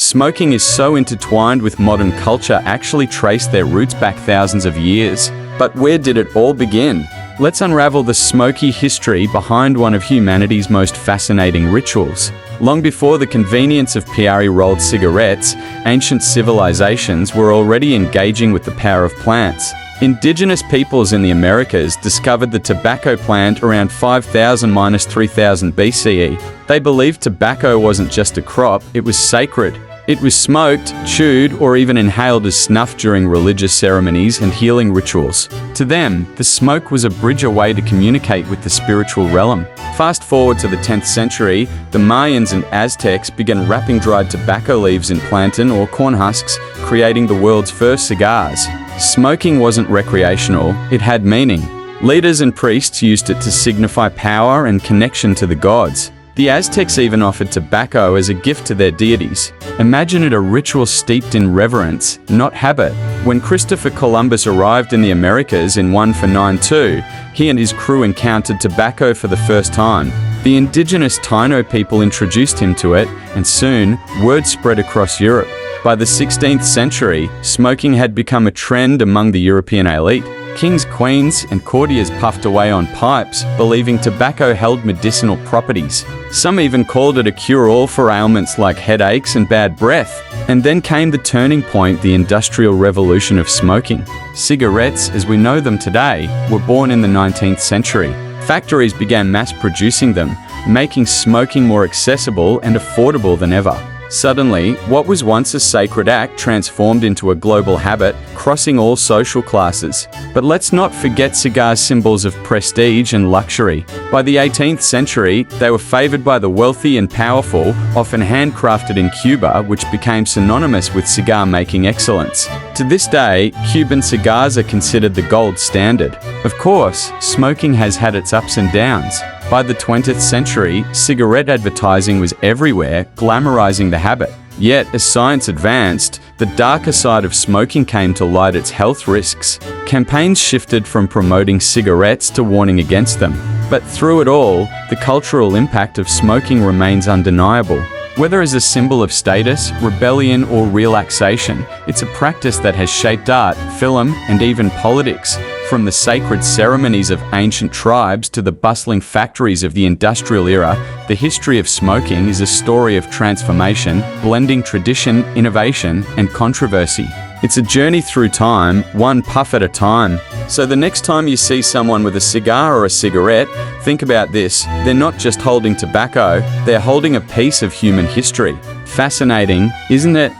Smoking is so intertwined with modern culture actually trace their roots back thousands of years. But where did it all begin? Let's unravel the smoky history behind one of humanity's most fascinating rituals. Long before the convenience of Piari-rolled cigarettes, ancient civilizations were already engaging with the power of plants. Indigenous peoples in the Americas discovered the tobacco plant around 5000–3000 BCE. They believed tobacco wasn't just a crop, it was sacred. It was smoked, chewed, or even inhaled as snuff during religious ceremonies and healing rituals. To them, the smoke was a bridge away to communicate with the spiritual realm. Fast forward to the 10th century, the Mayans and Aztecs began wrapping dried tobacco leaves in plantain or corn husks, creating the world's first cigars. Smoking wasn't recreational, it had meaning. Leaders and priests used it to signify power and connection to the gods. The Aztecs even offered tobacco as a gift to their deities. Imagine it a ritual steeped in reverence, not habit. When Christopher Columbus arrived in the Americas in 1492, he and his crew encountered tobacco for the first time. The indigenous Taino people introduced him to it, and soon, word spread across Europe. By the 16th century, smoking had become a trend among the European elite. Kings, queens, and courtiers puffed away on pipes, believing tobacco held medicinal properties. Some even called it a cure-all for ailments like headaches and bad breath. And then came the turning point, the Industrial Revolution of smoking. Cigarettes, as we know them today, were born in the 19th century. Factories began mass-producing them, making smoking more accessible and affordable than ever. Suddenly, what was once a sacred act transformed into a global habit, crossing all social classes. But let's not forget cigars, symbols of prestige and luxury. By the 18th century, they were favored by the wealthy and powerful, often handcrafted in Cuba, which became synonymous with cigar-making excellence. To this day, Cuban cigars are considered the gold standard. Of course, smoking has had its ups and downs. By the 20th century, cigarette advertising was everywhere, glamorizing the habit. Yet, as science advanced, the darker side of smoking came to light, its health risks. Campaigns shifted from promoting cigarettes to warning against them. But through it all, the cultural impact of smoking remains undeniable. Whether as a symbol of status, rebellion, or relaxation, it's a practice that has shaped art, film, and even politics. From the sacred ceremonies of ancient tribes to the bustling factories of the industrial era, the history of smoking is a story of transformation, blending tradition, innovation, and controversy. It's a journey through time, one puff at a time. So the next time you see someone with a cigar or a cigarette, think about this. They're not just holding tobacco, they're holding a piece of human history. Fascinating, isn't it?